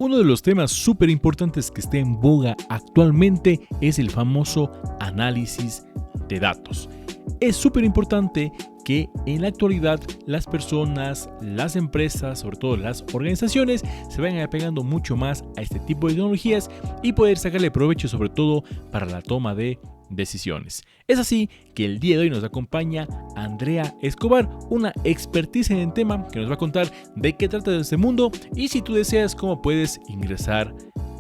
Uno de los temas súper importantes que está en boga actualmente es el famoso análisis de datos. Es súper importante que en la actualidad las personas, las empresas, sobre todo las organizaciones, se vayan apegando mucho más a este tipo de tecnologías y poder sacarle provecho sobre todo para la toma de decisiones. Es así que el día de hoy nos acompaña Andrea Escobar, una expertise en el tema que nos va a contar de qué trata este mundo y si tú deseas cómo puedes ingresar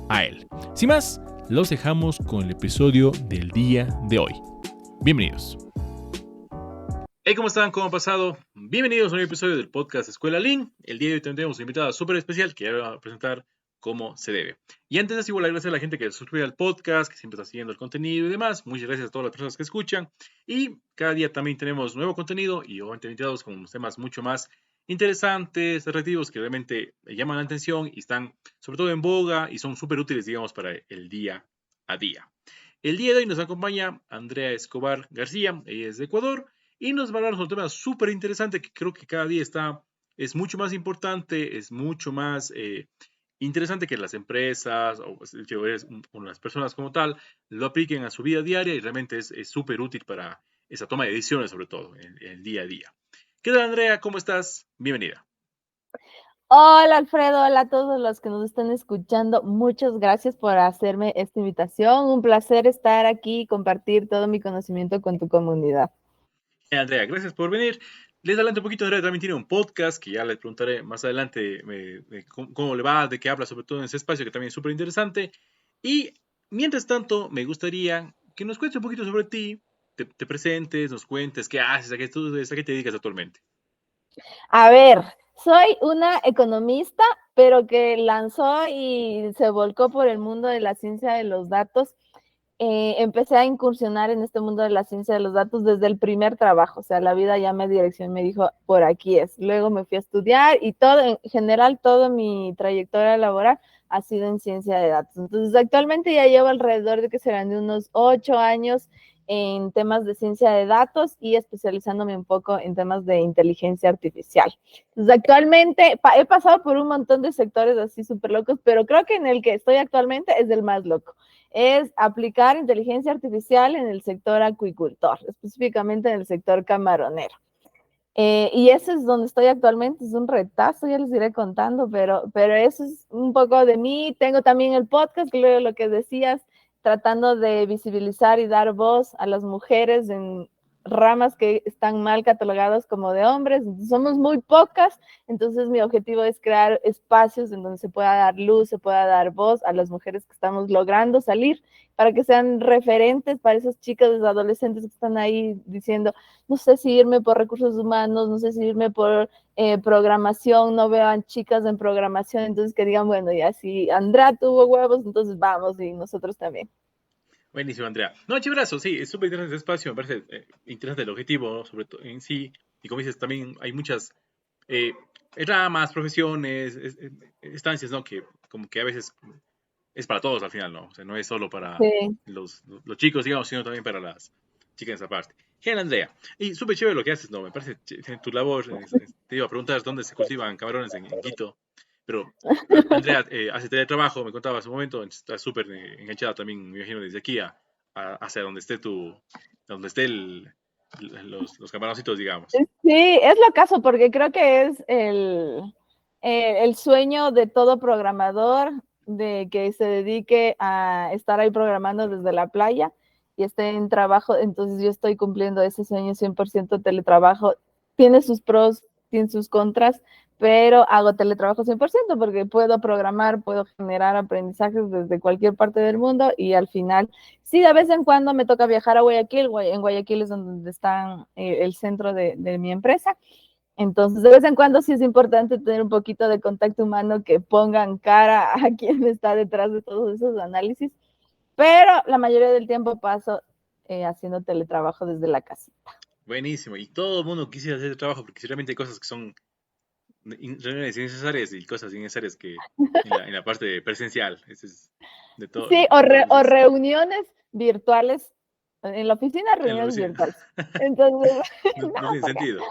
a él. Sin más, los dejamos con el episodio del día de hoy. Bienvenidos. Hey, ¿cómo están? ¿Cómo ha pasado? Bienvenidos a un episodio del podcast Escuela Lean. El día de hoy tendremos una invitada súper especial que ya va a presentar cómo se debe. Y antes de eso, igual agradecer a la gente que se suscribe al podcast, que siempre está siguiendo el contenido y demás. Muchas gracias a todas las personas que escuchan. Y cada día también tenemos nuevo contenido y obviamente invitados con temas mucho más interesantes, atractivos, que realmente llaman la atención y están sobre todo en boga y son súper útiles, digamos, para el día a día. El día de hoy nos acompaña Andrea Escobar García, ella es de Ecuador, y nos va a hablar sobre un tema súper interesante que creo que cada día es mucho más importante, es mucho más interesante que las empresas o las personas como tal lo apliquen a su vida diaria y realmente es súper útil para esa toma de decisiones, sobre todo en el día a día. ¿Qué tal, Andrea? ¿Cómo estás? Bienvenida. Hola Alfredo, hola a todos los que nos están escuchando. Muchas gracias por hacerme esta invitación. Un placer estar aquí y compartir todo mi conocimiento con tu comunidad. Andrea, gracias por venir. Les adelanto un poquito, Andrea también tiene un podcast que ya les preguntaré más adelante cómo le va, de qué habla, sobre todo en ese espacio que también es súper interesante. Y mientras tanto, me gustaría que nos cuentes un poquito sobre ti, te presentes, nos cuentes qué haces, a qué te dedicas actualmente. A ver, soy una economista, pero que lanzó y se volcó por el mundo de la ciencia de los datos. Empecé a incursionar en este mundo de la ciencia de los datos desde el primer trabajo, o sea, la vida ya me direccionó y me dijo, por aquí es. Luego me fui a estudiar y todo, en general, toda mi trayectoria laboral ha sido en ciencia de datos. Entonces, actualmente ya llevo alrededor de que serán de unos 8 años en temas de ciencia de datos y especializándome un poco en temas de inteligencia artificial. Entonces, actualmente he pasado por un montón de sectores así súper locos, pero creo que en el que estoy actualmente es el más loco. Es aplicar inteligencia artificial en el sector acuicultor, específicamente en el sector camaronero. Y eso es donde estoy actualmente, es un retazo, ya les iré contando, pero eso es un poco de mí. Tengo también el podcast, luego lo que decías, tratando de visibilizar y dar voz a las mujeres en ramas que están mal catalogadas como de hombres. Somos muy pocas, entonces mi objetivo es crear espacios en donde se pueda dar luz, se pueda dar voz a las mujeres que estamos logrando salir para que sean referentes para esas chicas, adolescentes que están ahí diciendo, no sé si irme por recursos humanos, no sé si irme por programación, no vean chicas en programación, entonces que digan, bueno, ya si Andrea tuvo huevos, entonces vamos y nosotros también. Buenísimo, Andrea. No, chéverazo, sí, es súper interesante ese espacio, me parece interesante el objetivo, ¿no? Sobre todo en sí, y como dices, también hay muchas eh, ramas, profesiones, estancias, ¿no? Que como que a veces es para todos al final, ¿no? O sea, no es solo para Sí. los chicos, digamos, sino también para las chicas en esa parte. Genial, Andrea. Y súper chévere lo que haces, ¿no? Me parece tu labor. Te iba a preguntar dónde se cultivan camarones en Quito, pero Andrea hace teletrabajo, me contaba hace un momento, está súper enganchada también, me imagino, desde aquí hacia donde esté donde esté los camaroncitos, digamos. Sí, es lo caso, porque creo que es el sueño de todo programador de que se dedique a estar ahí programando desde la playa y esté en trabajo. Entonces yo estoy cumpliendo ese sueño 100% teletrabajo. Tiene sus pros, tiene sus contras, pero hago teletrabajo 100% porque puedo programar, puedo generar aprendizajes desde cualquier parte del mundo y al final sí, de vez en cuando me toca viajar a Guayaquil. En Guayaquil es donde está el centro de mi empresa. Entonces, de vez en cuando sí es importante tener un poquito de contacto humano, que pongan cara a quien está detrás de todos esos análisis, pero la mayoría del tiempo paso haciendo teletrabajo desde la casa. Buenísimo. Y todo el mundo quisiera hacer el trabajo porque realmente hay cosas que son reuniones innecesarias y cosas innecesarias que en la parte presencial. Ese es de todo, Sí, todas o veces reuniones virtuales, en la oficina en la reuniones oficina. virtuales. Entonces, No, no no, tiene porque sentido.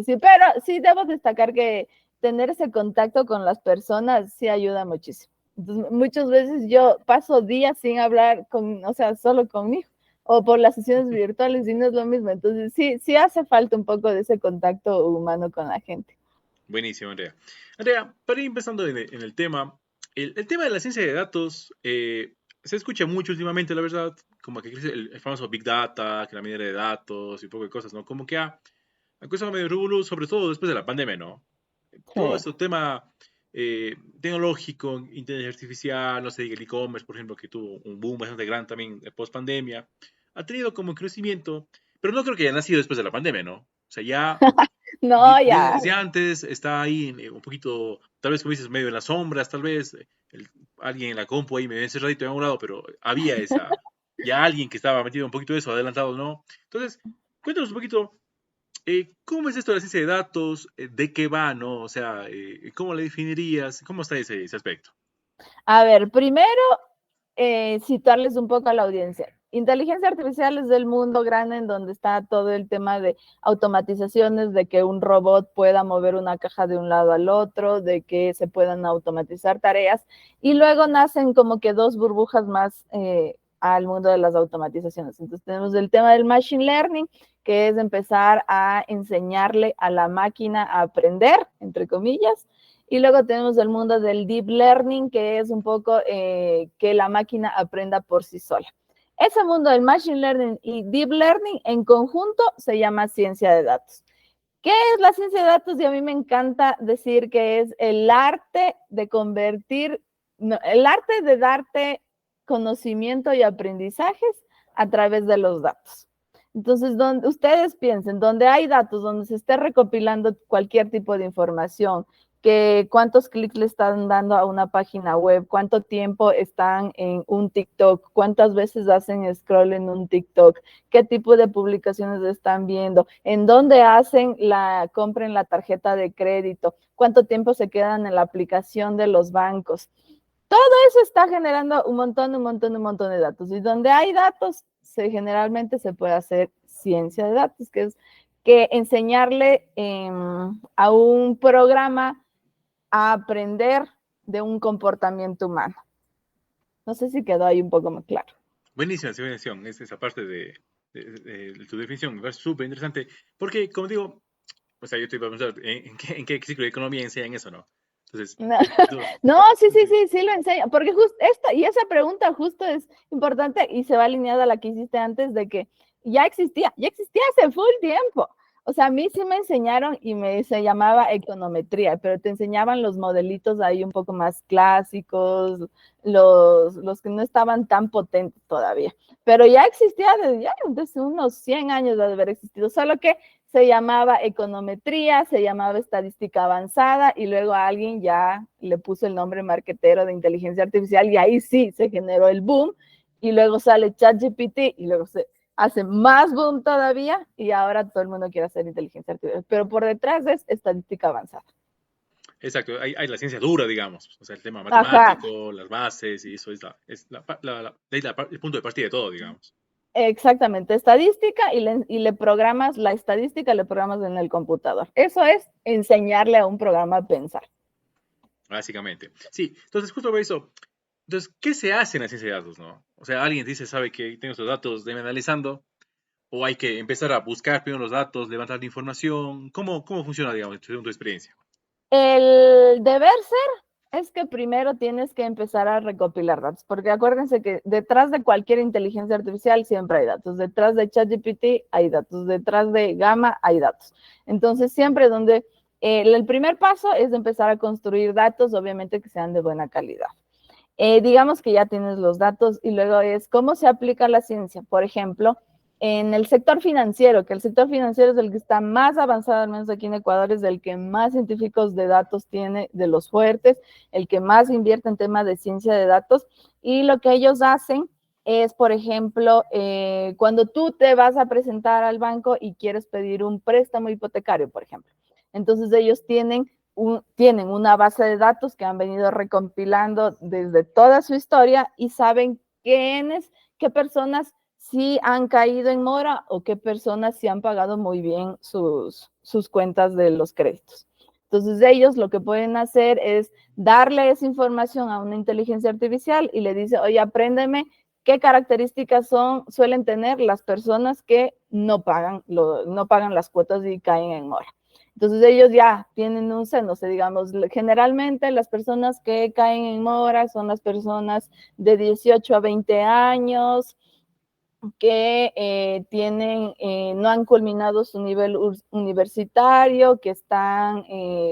sí, pero sí debo destacar que tener ese contacto con las personas sí ayuda muchísimo. Entonces, muchas veces yo paso días sin hablar con, o sea, solo conmigo, o por las sesiones virtuales y no es lo mismo. Entonces, sí hace falta un poco de ese contacto humano con la gente. Buenísimo, Andrea. Andrea, para ir empezando en el tema, el tema de la ciencia de datos se escucha mucho últimamente, la verdad, como que crece el famoso Big Data, que la minería de datos y un poco de cosas, ¿no? Como que ha costado medio revolú, sobre todo después de la pandemia, ¿no? Todo Sí. este tema tecnológico, inteligencia artificial, no sé, el e-commerce, por ejemplo, que tuvo un boom bastante grande también post pandemia, ha tenido como crecimiento, pero no creo que haya nacido después de la pandemia, ¿no? O sea, ya No, ya. desde antes está ahí un poquito, tal vez como dices, medio en las sombras, tal vez, alguien en la compu ahí medio encerradito en un lado, pero había ya alguien que estaba metido un poquito de eso, adelantado, ¿no? Entonces, cuéntanos un poquito, ¿cómo es esto de la ciencia de datos? ¿De qué va, no? O sea, ¿cómo la definirías? ¿Cómo está ese aspecto? A ver, primero, situarles un poco a la audiencia. Inteligencia artificial es del mundo grande en donde está todo el tema de automatizaciones, de que un robot pueda mover una caja de un lado al otro, de que se puedan automatizar tareas, y luego nacen como que dos burbujas más al mundo de las automatizaciones. Entonces tenemos el tema del machine learning, que es empezar a enseñarle a la máquina a aprender, entre comillas, y luego tenemos el mundo del deep learning, que es un poco que la máquina aprenda por sí sola. Ese mundo del machine learning y deep learning en conjunto se llama ciencia de datos. ¿Qué es la ciencia de datos? Y a mí me encanta decir que es el arte de convertir, no, el arte de darte conocimiento y aprendizajes a través de los datos. Entonces, donde ustedes piensen, donde hay datos, donde se esté recopilando cualquier tipo de información, que cuántos clics le están dando a una página web, cuánto tiempo están en un TikTok, cuántas veces hacen scroll en un TikTok, qué tipo de publicaciones están viendo, en dónde hacen la compra en la tarjeta de crédito, cuánto tiempo se quedan en la aplicación de los bancos. Todo eso está generando un montón de datos. Y donde hay datos, generalmente se puede hacer ciencia de datos, que es que enseñarle a un programa a aprender de un comportamiento humano. No sé si quedó ahí un poco más claro. Buenísima esa definición, es esa parte de tu definición, me parece súper interesante, porque, como digo, o sea, yo te iba a preguntar, en qué ciclo de economía enseñan eso, no? Entonces, No, tú- no, sí, sí lo enseño, porque justo esta y esa pregunta justo es importante y se va alineada a la que hiciste antes de que ya existía hace full tiempo. O sea, a mí sí me enseñaron y se llamaba econometría, pero te enseñaban los modelitos ahí un poco más clásicos, los que no estaban tan potentes todavía. Pero ya existía desde unos 100 años de haber existido, solo que se llamaba econometría, se llamaba estadística avanzada y luego alguien ya le puso el nombre marquetero de inteligencia artificial y ahí sí se generó el boom y luego sale ChatGPT y luego se hace más boom todavía y ahora todo el mundo quiere hacer inteligencia artificial, pero por detrás es estadística avanzada. exacto, hay la ciencia dura, digamos, o sea, el tema Ajá, matemático, las bases, y eso el punto de partida de todo, digamos. exactamente, estadística y le programas la estadística, le programas en el computador. Eso es enseñarle a un programa a pensar. Básicamente. Sí, entonces justo por eso, entonces, ¿qué se hace en la ciencia de datos, no? O sea, alguien dice, sabe que tengo estos datos, debe analizando, o hay que empezar a buscar primero los datos, levantar la información. ¿Cómo funciona, digamos, según tu experiencia? El deber ser es que primero tienes que empezar a recopilar datos, porque acuérdense que detrás de cualquier inteligencia artificial siempre hay datos, detrás de ChatGPT hay datos, detrás de Gamma hay datos. Entonces, siempre donde el primer paso es empezar a construir datos, obviamente que sean de buena calidad. Digamos que ya tienes los datos y luego es cómo se aplica la ciencia. Por ejemplo, en el sector financiero, que el sector financiero es el que está más avanzado, al menos aquí en Ecuador, es el que más científicos de datos tiene, de los fuertes, el que más invierte en temas de ciencia de datos. Y lo que ellos hacen es, por ejemplo, cuando tú te vas a presentar al banco y quieres pedir un préstamo hipotecario, por ejemplo. Entonces ellos tienen una base de datos que han venido recompilando desde toda su historia y saben qué personas sí han caído en mora o qué personas sí han pagado muy bien sus cuentas de los créditos. Entonces ellos lo que pueden hacer es darle esa información a una inteligencia artificial y le dice, oye, apréndeme qué características suelen tener las personas que no pagan las cuotas y caen en mora. Entonces ellos ya tienen un seno, digamos, generalmente las personas que caen en mora son las personas de 18 a 20 años, que no han culminado su nivel universitario, que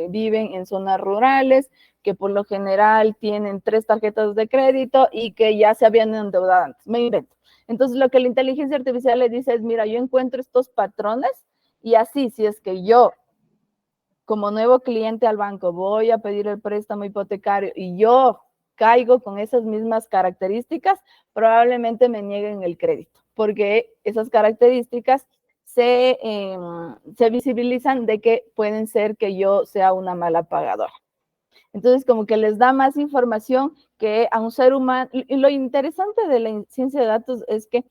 viven en zonas rurales, que por lo general tienen 3 tarjetas de crédito y que ya se habían endeudado antes. Me invento. Entonces, lo que la inteligencia artificial le dice es, mira, yo encuentro estos patrones y así, si es que yo, como nuevo cliente al banco, voy a pedir el préstamo hipotecario y yo caigo con esas mismas características, probablemente me nieguen el crédito, porque esas características se visibilizan de que pueden ser que yo sea una mala pagadora. Entonces, como que les da más información que a un ser humano. Y lo interesante de la ciencia de datos es que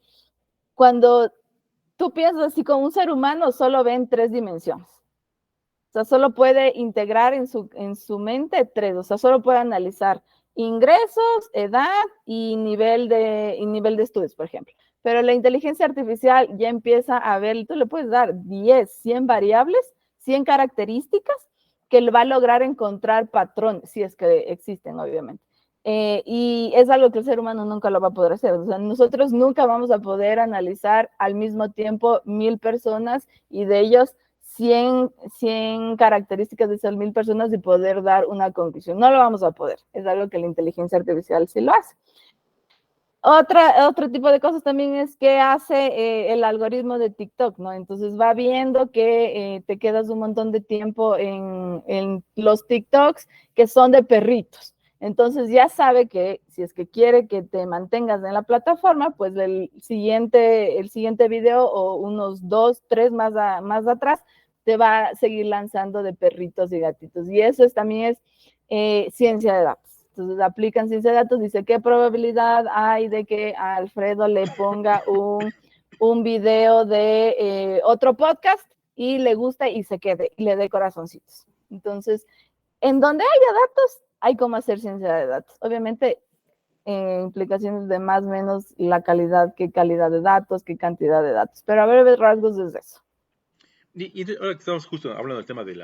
cuando tú piensas así con un ser humano, solo ven 3 dimensiones. O sea, solo puede integrar en su mente 3, o sea, solo puede analizar ingresos, edad y nivel de estudios, por ejemplo. Pero la inteligencia artificial ya empieza a ver, tú le puedes dar 10, 100 variables, 100 características que va a lograr encontrar patrones, si es que existen, obviamente. Y es algo que el ser humano nunca lo va a poder hacer. O sea, nosotros nunca vamos a poder analizar al mismo tiempo 1000 personas y de ellos 100 características de esas 1000 personas y poder dar una conclusión. No lo vamos a poder. Es algo que la inteligencia artificial sí lo hace. Otro tipo de cosas también es que hace el algoritmo de TikTok, ¿no? Entonces va viendo que te quedas un montón de tiempo en los TikToks que son de perritos. Entonces ya sabe que si es que quiere que te mantengas en la plataforma, pues el siguiente video o unos 2, 3 más atrás te va a seguir lanzando de perritos y gatitos. Y eso también es ciencia de datos. Entonces aplican ciencia de datos, dice qué probabilidad hay de que a Alfredo le ponga un video de otro podcast y le guste y se quede y le dé corazoncitos. Entonces, en donde haya datos, hay cómo hacer ciencia de datos. Obviamente, implicaciones de más o menos la calidad, qué calidad de datos, qué cantidad de datos. Pero a ver, rasgos es eso. Y ahora que estamos justo hablando del tema de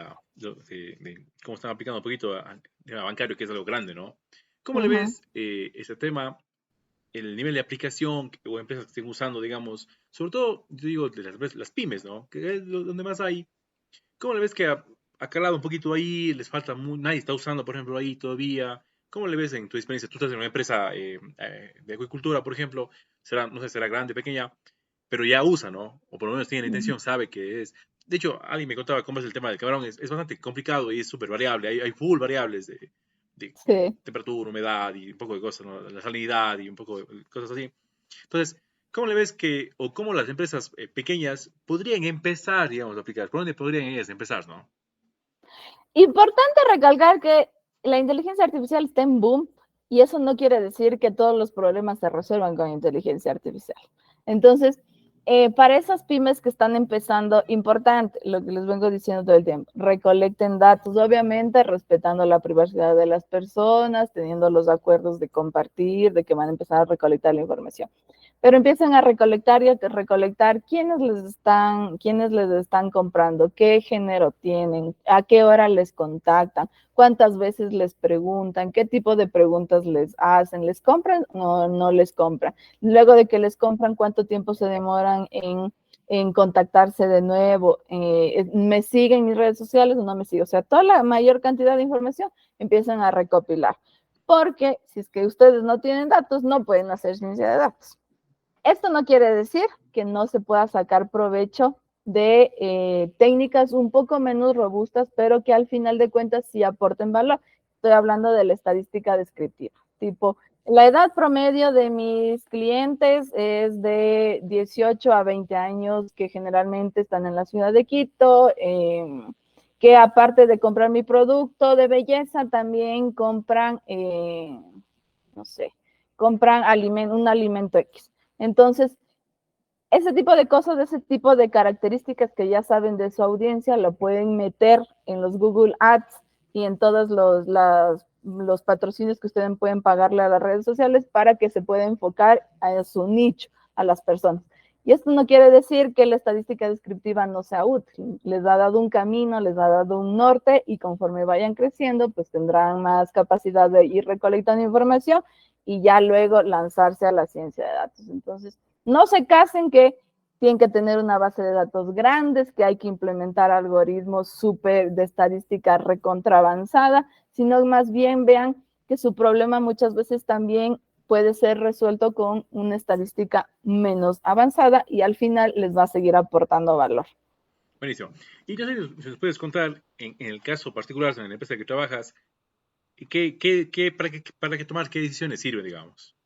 cómo están aplicando un poquito al tema bancario, que es algo grande, ¿no? ¿Cómo le ves ese tema, el nivel de aplicación o empresas que estén usando, digamos, sobre todo, yo digo, de las pymes, ¿no? Que es donde más hay. ¿Cómo le ves que ha calado un poquito ahí? Les falta nadie está usando, por ejemplo, ahí todavía. ¿Cómo le ves en tu experiencia? Tú estás en una empresa de acuicultura, por ejemplo, no sé, será grande, pequeña, pero ya usa, ¿no? O por lo menos tiene la intención, sabe que es. De hecho, alguien me contaba cómo es el tema del camarón, es bastante complicado y es súper variable. Hay full variables de Sí. temperatura, humedad y un poco de cosas, ¿no? La salinidad y un poco de cosas así. Entonces, ¿cómo le ves o cómo las empresas pequeñas podrían empezar, digamos, a aplicar? ¿Por dónde podrían ellas empezar, no? Importante recalcar que la inteligencia artificial está en boom y eso no quiere decir que todos los problemas se resuelvan con inteligencia artificial. Entonces, para esas pymes que están empezando, importante, lo que les vengo diciendo todo el tiempo, recolecten datos, obviamente respetando la privacidad de las personas, teniendo los acuerdos de compartir, de que van a empezar a recolectar la información. Pero empiezan a recolectar y a recolectar quiénes les están comprando, qué género tienen, a qué hora les contactan, cuántas veces les preguntan, qué tipo de preguntas les hacen, ¿les compran o no les compran? Luego de que les compran, ¿cuánto tiempo se demoran en contactarse de nuevo? ¿Me siguen mis redes sociales o no me siguen? O sea, toda la mayor cantidad de información empiezan a recopilar. Porque si es que ustedes no tienen datos, no pueden hacer ciencia de datos. Esto no quiere decir que no se pueda sacar provecho de técnicas un poco menos robustas, pero que al final de cuentas sí aporten valor. Estoy hablando de la estadística descriptiva, tipo, la edad promedio de mis clientes es de 18 a 20 años, que generalmente están en la ciudad de Quito, que aparte de comprar mi producto de belleza, también compran, no sé, compran un alimento X. Entonces, ese tipo de cosas, ese tipo de características que ya saben de su audiencia, lo pueden meter en los Google Ads y en todos los patrocinios que ustedes pueden pagarle a las redes sociales para que se pueda enfocar a su nicho, a las personas. Y esto no quiere decir que la estadística descriptiva no sea útil. Les ha dado un camino, les ha dado un norte y conforme vayan creciendo, pues tendrán más capacidad de ir recolectando información y ya luego lanzarse a la ciencia de datos. Entonces, no se casen que tienen que tener una base de datos grandes, que hay que implementar algoritmos súper de estadística recontra avanzada, sino más bien vean que su problema muchas veces también puede ser resuelto con una estadística menos avanzada y al final les va a seguir aportando valor. Buenísimo. Y yo sé si nos puedes contar, en el caso particular, en la empresa que trabajas, para qué tomar qué decisiones sirve, digamos.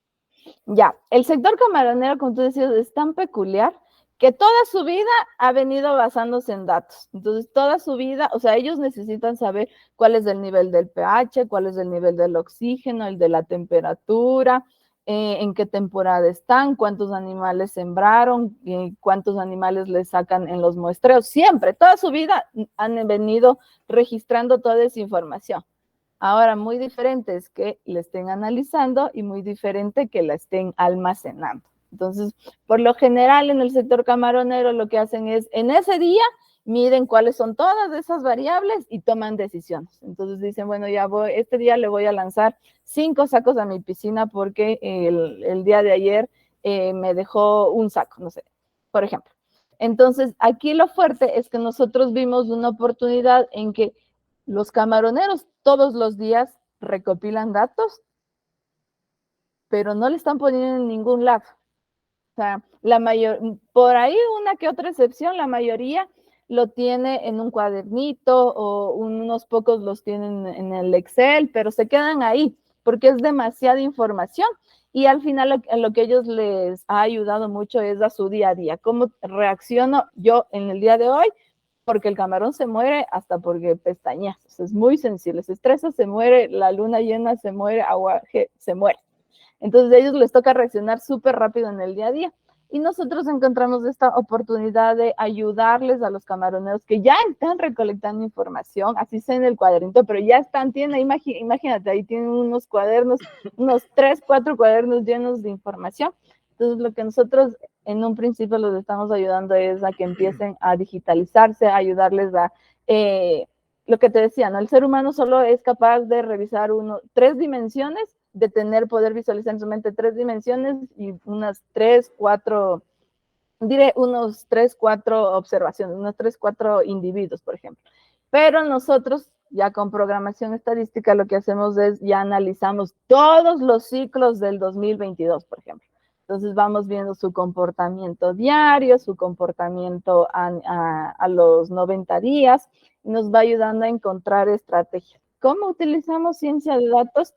Ya, el sector camaronero, como tú decías, es tan peculiar que toda su vida ha venido basándose en datos. Entonces, toda su vida, o sea, ellos necesitan saber cuál es el nivel del pH, cuál es el nivel del oxígeno, el de la temperatura, en qué temporada están, cuántos animales sembraron, cuántos animales les sacan en los muestreos. Siempre, toda su vida han venido registrando toda esa información. Ahora, muy diferente es que la estén analizando y muy diferente que la estén almacenando. Entonces, por lo general en el sector camaronero lo que hacen es, en ese día, miden cuáles son todas esas variables y toman decisiones. Entonces dicen, bueno, ya voy, este día le voy a lanzar 5 sacos a mi piscina porque el día de ayer me dejó un saco, no sé, por ejemplo. Entonces, aquí lo fuerte es que nosotros vimos una oportunidad en que los camaroneros todos los días recopilan datos, pero no le están poniendo en ningún lado. O sea, por ahí una que otra excepción, la mayoría lo tiene en un cuadernito o unos pocos los tienen en el Excel, pero se quedan ahí porque es demasiada información y al final lo que ellos les ha ayudado mucho es a su día a día. ¿Cómo reacciono yo en el día de hoy? Porque el camarón se muere hasta porque pestañazos, es muy sensible, se estresa, se muere, la luna llena se muere, aguaje, se muere. Entonces a ellos les toca reaccionar súper rápido en el día a día. Y nosotros encontramos esta oportunidad de ayudarles a los camaroneros que ya están recolectando información, así sea en el cuadernito, pero ya están, imagínate, ahí tienen unos cuadernos, unos 3, 4 cuadernos llenos de información. Entonces lo que nosotros en un principio los estamos ayudando es a que empiecen a digitalizarse, a ayudarles a, lo que te decía, ¿no? El ser humano solo es capaz de revisar 3 dimensiones, de poder visualizar en su mente 3 dimensiones y unas 3, 4, diré unos 3, 4 observaciones, unos 3, 4 individuos, por ejemplo. Pero nosotros, ya con programación estadística, lo que hacemos es ya analizamos todos los ciclos del 2022, por ejemplo. Entonces vamos viendo su comportamiento diario, su comportamiento a los 90 días, y nos va ayudando a encontrar estrategias. ¿Cómo utilizamos ciencia de datos?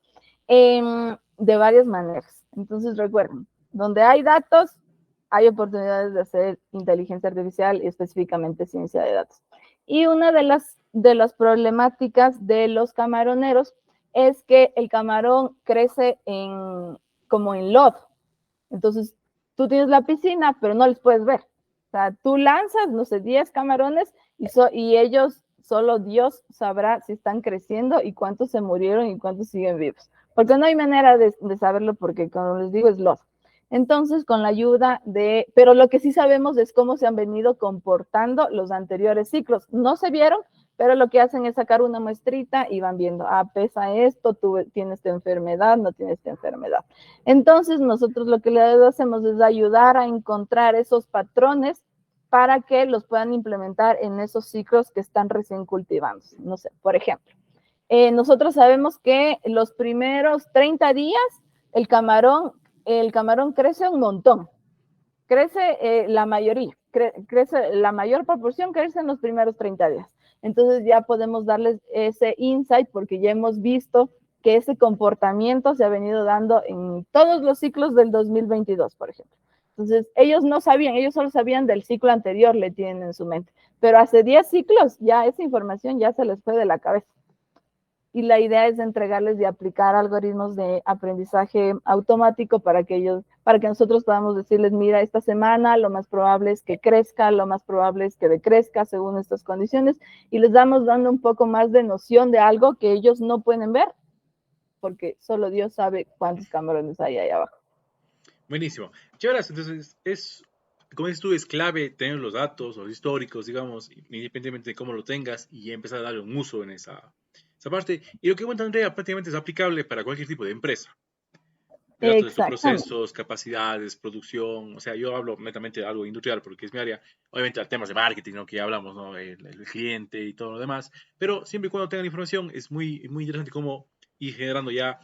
De varias maneras. Entonces recuerden, donde hay datos, hay oportunidades de hacer inteligencia artificial y específicamente ciencia de datos. Y una de las problemáticas de los camaroneros es que el camarón crece como en lodo. Entonces, tú tienes la piscina, pero no les puedes ver. O sea, tú lanzas, no sé, 10 camarones y ellos, solo Dios sabrá si están creciendo y cuántos se murieron y cuántos siguen vivos. Porque no hay manera de saberlo porque, como les digo, es lodo. Entonces, con la ayuda pero lo que sí sabemos es cómo se han venido comportando los anteriores ciclos. No se vieron, pero lo que hacen es sacar una muestrita y van viendo, pesa esto, tú tienes esta enfermedad, no tienes esta enfermedad. Entonces, nosotros lo que le hacemos es ayudar a encontrar esos patrones para que los puedan implementar en esos ciclos que están recién cultivando. No sé, por ejemplo, nosotros sabemos que los primeros 30 días el camarón crece un montón, crece la mayoría, crece la mayor proporción, crece en los primeros 30 días. Entonces ya podemos darles ese insight porque ya hemos visto que ese comportamiento se ha venido dando en todos los ciclos del 2022, por ejemplo. Entonces, ellos no sabían, ellos solo sabían del ciclo anterior, le tienen en su mente. Pero hace 10 ciclos ya esa información ya se les fue de la cabeza. y la idea es entregarles y aplicar algoritmos de aprendizaje automático para que nosotros podamos decirles, mira, esta semana lo más probable es que crezca, lo más probable es que decrezca según estas condiciones, y les damos dando un poco más de noción de algo que ellos no pueden ver, porque solo Dios sabe cuántos camarones hay ahí abajo. Buenísimo. Chéveras, entonces como dices tú, es clave tener los datos, los históricos, digamos, independientemente de cómo lo tengas, y empezar a darle un uso en esa parte. Y lo que cuenta Andrea prácticamente es aplicable para cualquier tipo de empresa. De datos de sus procesos, capacidades, producción. O sea, yo hablo netamente de algo industrial porque es mi área. Obviamente, temas de marketing, ¿no? Que ya hablamos, ¿no? El cliente y todo lo demás. Pero siempre y cuando tengan información, es muy, muy interesante cómo ir generando ya,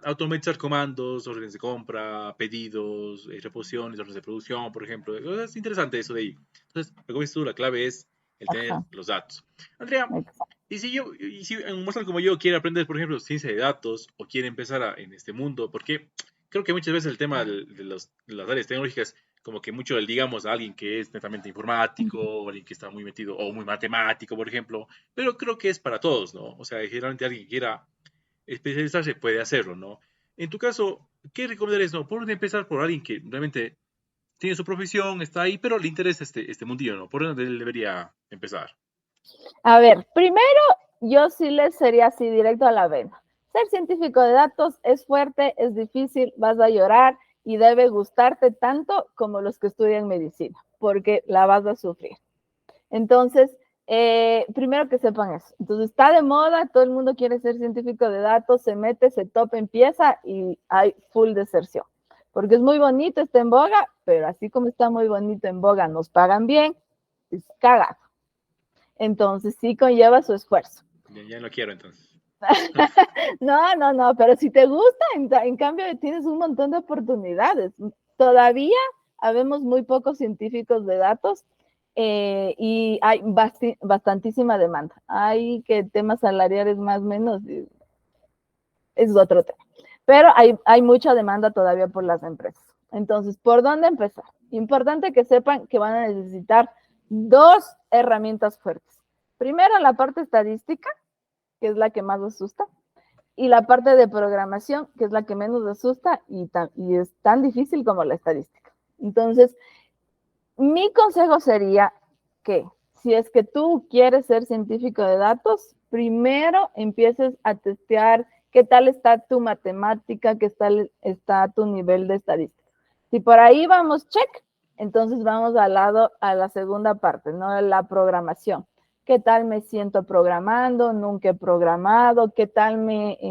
automatizar comandos, órdenes de compra, pedidos, reposiciones, órdenes de producción, por ejemplo. Es interesante eso de ahí. Entonces, como dices tú, la clave es el tener los datos. Andrea, y si un mortal como yo quiere aprender, por ejemplo, ciencia de datos o quiere empezar en este mundo, porque creo que muchas veces el tema de las áreas tecnológicas, como que mucho, digamos, a alguien que es netamente informático, o alguien que está muy metido, o muy matemático, por ejemplo, pero creo que es para todos, ¿no? O sea, generalmente alguien que quiera especializarse puede hacerlo, ¿no? En tu caso, ¿qué recomendarías, no? ¿Por dónde empezar por alguien que realmente tiene su profesión, está ahí, pero le interesa este mundillo, ¿no? ¿Por dónde él debería empezar? A ver, primero yo sí les sería así directo a la vena. Ser científico de datos es fuerte, es difícil, vas a llorar y debe gustarte tanto como los que estudian medicina, porque la vas a sufrir. Entonces, primero que sepan eso. Entonces, está de moda, todo el mundo quiere ser científico de datos, se mete, se topa, empieza y hay full deserción. Porque es muy bonito, está en boga, pero así como está muy bonito en boga, nos pagan bien, es cagado. Entonces, sí conlleva su esfuerzo. Ya no quiero, entonces. No, pero si te gusta, en cambio tienes un montón de oportunidades. Todavía habemos muy pocos científicos de datos y hay bastantísima demanda. Hay que temas salariales más o menos, es otro tema. Pero hay mucha demanda todavía por las empresas. Entonces, ¿por dónde empezar? Importante que sepan que van a necesitar dos herramientas fuertes. Primero, la parte estadística, que es la que más asusta, y la parte de programación, que es la que menos asusta y es tan difícil como la estadística. Entonces, mi consejo sería que si es que tú quieres ser científico de datos, primero empieces a testear qué tal está tu matemática, qué tal está tu nivel de estadística. Si por ahí vamos, check, entonces vamos a la segunda parte, ¿no? La programación. ¿Qué tal me siento programando? Nunca he programado. ¿Qué tal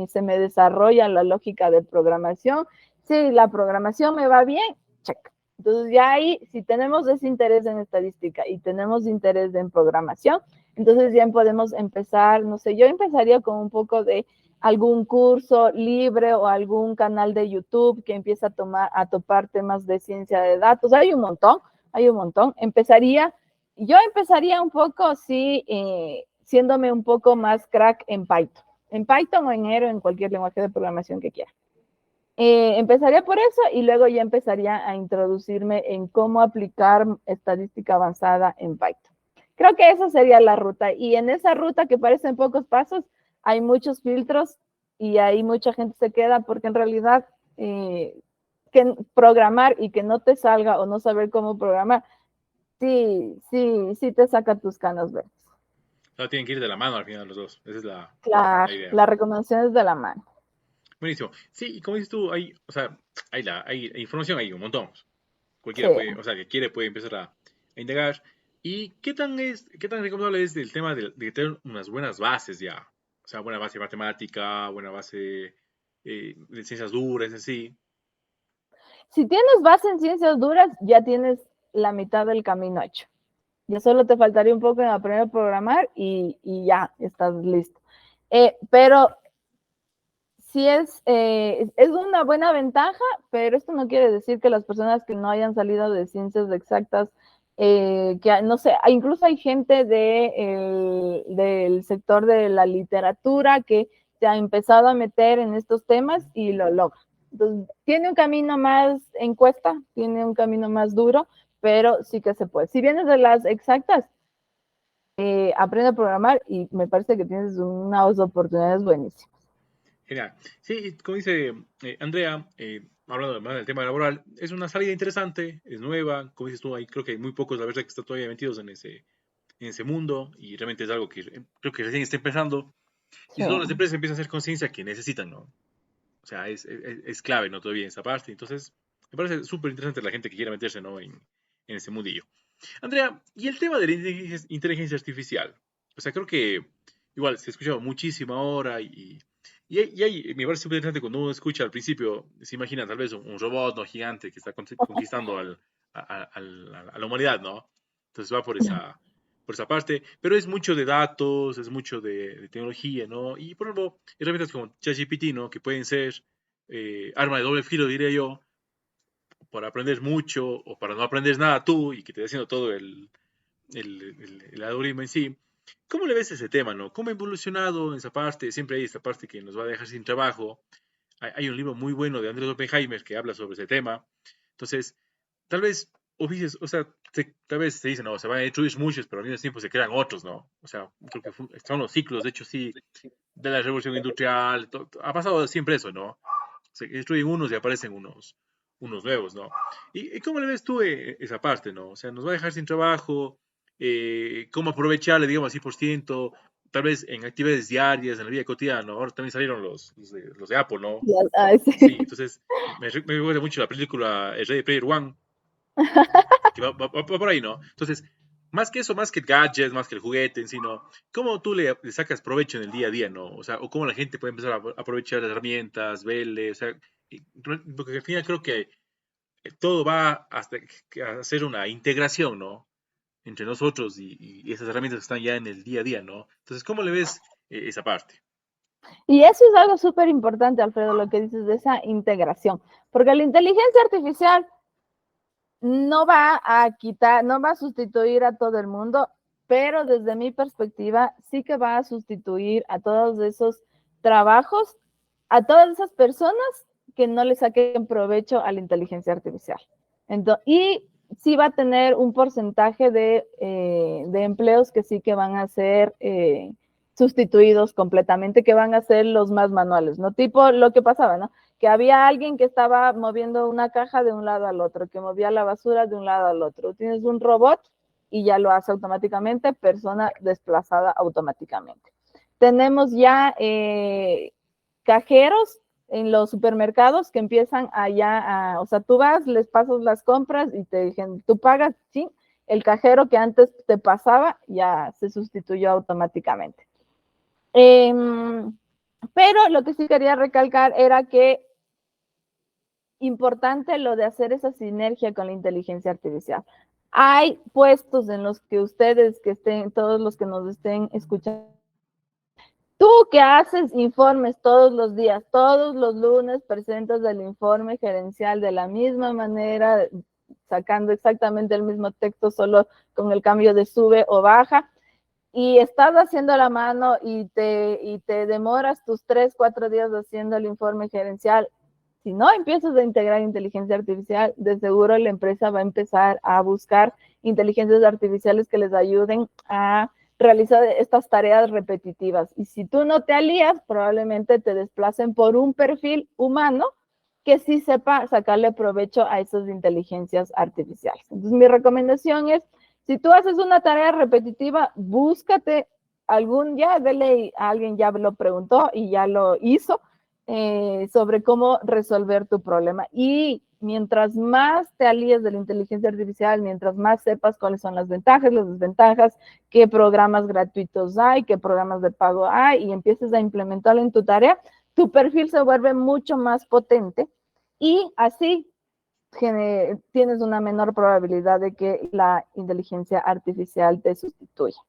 se me desarrolla la lógica de programación? Si la programación me va bien, check. Entonces ya ahí, si tenemos ese interés en estadística y tenemos interés en programación, entonces ya podemos empezar, no sé, yo empezaría con un poco de algún curso libre o algún canal de YouTube que empiece a topar temas de ciencia de datos. Hay un montón. Yo empezaría un poco, sí, siéndome un poco más crack en Python. En Python o en R, en cualquier lenguaje de programación que quiera. Empezaría por eso y luego ya empezaría a introducirme en cómo aplicar estadística avanzada en Python. Creo que esa sería la ruta. Y en esa ruta, que parecen pocos pasos, hay muchos filtros y ahí mucha gente se queda porque en realidad que programar y que no te salga o no saber cómo programar, sí te saca tus canas verdes. No, tienen que ir de la mano al final los dos. Esa es la idea. La recomendación es de la mano. Buenísimo. Sí, y como dices tú, hay información, hay un montón. Cualquiera puede, o sea, que quiere puede empezar a indagar. ¿Y qué tan recomendable es el tema de tener unas buenas bases ya? O sea, buena base de matemática, buena base de ciencias duras, así. Si tienes base en ciencias duras, ya tienes la mitad del camino hecho. Ya solo te faltaría un poco en aprender a programar y ya estás listo. Pero sí es una buena ventaja, pero esto no quiere decir que las personas que no hayan salido de ciencias exactas, que no sé, incluso hay gente del sector de la literatura que se ha empezado a meter en estos temas y lo logra. Entonces, tiene un camino más en cuesta, tiene un camino más duro, pero sí que se puede. Si vienes de las exactas, aprende a programar y me parece que tienes unas oportunidades buenísimas. Genial. Sí, como dice Andrea, hablando más del tema laboral, es una salida interesante, es nueva, como dices tú, ahí creo que hay muy pocos, la verdad, que están todavía metidos en ese mundo y realmente es algo que creo que recién está empezando y Sí. todas las empresas empiezan a hacer conciencia que necesitan, ¿no? O sea, es clave, ¿no? Todavía en esa parte. Entonces, me parece súper interesante la gente que quiera meterse, ¿no? En ese mundillo. Andrea, y el tema de la inteligencia artificial. O sea, creo que igual se ha escuchado muchísimo ahora me parece súper interesante cuando uno escucha al principio, se imagina tal vez un robot no gigante que está conquistando a la humanidad, ¿no? Entonces va por esa parte, pero es mucho de datos, es mucho de tecnología, ¿no? Y por ejemplo, herramientas como ChatGPT, ¿no? Que pueden ser arma de doble filo, diría yo, para aprender mucho o para no aprender nada tú y que te esté haciendo todo el algoritmo en sí. ¿Cómo le ves ese tema, no? ¿Cómo ha evolucionado en esa parte? Siempre hay esta parte que nos va a dejar sin trabajo. Hay un libro muy bueno de Andrés Oppenheimer que habla sobre ese tema. Entonces, tal vez, o sea, tal vez se dice, no, se van a destruir muchos, pero al mismo tiempo se crean otros, ¿no? O sea, creo que son los ciclos, de hecho, sí, de la revolución industrial, ha pasado siempre eso, ¿no? Se destruyen unos y aparecen unos nuevos, ¿no? ¿Y cómo le ves tú esa parte, ¿no? O sea, nos va a dejar sin trabajo, cómo aprovecharle, digamos, así por ciento, tal vez en actividades diarias, en la vida cotidiana, ¿no? Ahora también salieron los de Apple, ¿no? Ay, sí. Sí, entonces me recuerda mucho la película Ready Player One, que va por ahí, ¿no? Entonces, más que eso, más que el gadget, más que el juguete en sí, ¿no? ¿Cómo tú le sacas provecho en el día a día, ¿no? O sea, o cómo la gente puede empezar a aprovechar las herramientas, verle, o sea, porque al final creo que todo va hasta a hacer una integración, ¿no? Entre nosotros y esas herramientas que están ya en el día a día, ¿no? Entonces, ¿cómo le ves esa parte? Y eso es algo súper importante, Alfredo, lo que dices de esa integración, porque la inteligencia artificial no va a quitar, no va a sustituir a todo el mundo, pero desde mi perspectiva sí que va a sustituir a todos esos trabajos, a todas esas personas que no le saquen provecho a la inteligencia artificial. Entonces, y sí va a tener un porcentaje de empleos que sí que van a ser sustituidos completamente, que van a ser los más manuales, ¿no? Tipo lo que pasaba, ¿no? Que había alguien que estaba moviendo una caja de un lado al otro, que movía la basura de un lado al otro. Tienes un robot y ya lo hace automáticamente, persona desplazada automáticamente. Tenemos ya cajeros en los supermercados que empiezan allá, o sea, tú vas, les pasas las compras y te dicen, tú pagas, sí, el cajero que antes te pasaba ya se sustituyó automáticamente. Pero lo que sí quería recalcar era que importante lo de hacer esa sinergia con la inteligencia artificial. Hay puestos en los que ustedes que estén, todos los que nos estén escuchando, tú que haces informes todos los días, todos los lunes presentas el informe gerencial de la misma manera, sacando exactamente el mismo texto, solo con el cambio de sube o baja, y estás haciendo la mano y te demoras tus 3, 4 días haciendo el informe gerencial. Si no empiezas a integrar inteligencia artificial, de seguro la empresa va a empezar a buscar inteligencias artificiales que les ayuden a realizar estas tareas repetitivas. Y si tú no te alías, probablemente te desplacen por un perfil humano que sí sepa sacarle provecho a esas inteligencias artificiales. Entonces, mi recomendación es, si tú haces una tarea repetitiva, búscate algún, ya de ley, alguien ya lo preguntó y ya lo hizo, sobre cómo resolver tu problema. Y mientras más te alíes de la inteligencia artificial, mientras más sepas cuáles son las ventajas, las desventajas, qué programas gratuitos hay, qué programas de pago hay, y empieces a implementarlo en tu tarea, tu perfil se vuelve mucho más potente y así tienes una menor probabilidad de que la inteligencia artificial te sustituya.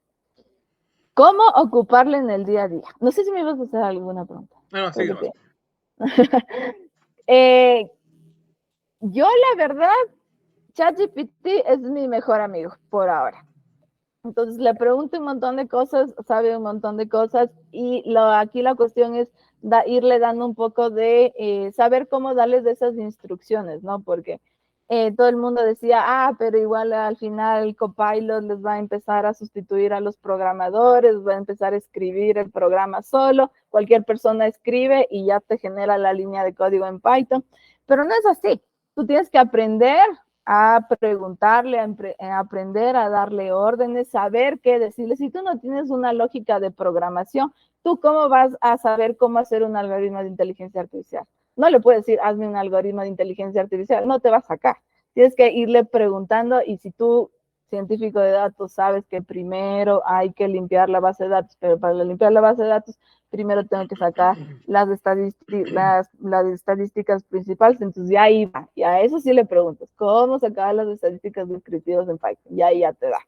¿Cómo ocuparla en el día a día? No sé si me ibas a hacer alguna pregunta. No, sí, no. Yo, la verdad, ChatGPT es mi mejor amigo por ahora. Entonces le pregunto un montón de cosas, sabe un montón de cosas y aquí la cuestión es irle dando un poco de saber cómo darles de esas instrucciones, ¿no? Porque todo el mundo decía, pero igual al final el Copilot les va a empezar a sustituir a los programadores, va a empezar a escribir el programa solo, cualquier persona escribe y ya te genera la línea de código en Python, pero no es así. Tú tienes que aprender a preguntarle, a aprender a darle órdenes, saber qué decirle. Si tú no tienes una lógica de programación, ¿tú cómo vas a saber cómo hacer un algoritmo de inteligencia artificial? No le puedes decir, hazme un algoritmo de inteligencia artificial, no te va a sacar. Tienes que irle preguntando y si tú, científico de datos, sabes que primero hay que limpiar la base de datos, pero para limpiar la base de datos, primero tengo que sacar las estadísticas principales, entonces ya iba, y a eso sí le preguntas, ¿cómo sacar las estadísticas descriptivas en Python? Y ahí ya te da.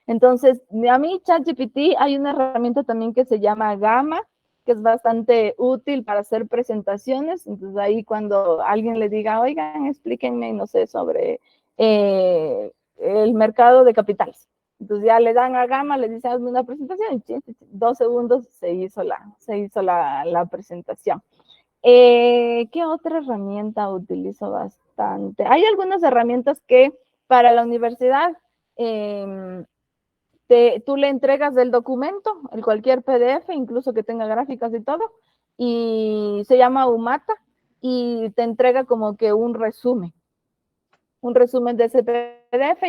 Entonces, a mí ChatGPT hay una herramienta también que se llama Gamma, que es bastante útil para hacer presentaciones. Entonces ahí cuando alguien le diga, oigan, explíquenme, no sé, sobre el mercado de capitales. Entonces ya le dan a Gamma, le dicen, hazme una presentación, y 2 segundos se hizo la presentación. ¿Qué otra herramienta utilizo bastante? Hay algunas herramientas que para la universidad tú le entregas el documento, el cualquier PDF, incluso que tenga gráficas y todo, y se llama Umata, y te entrega como que un resumen de ese PDF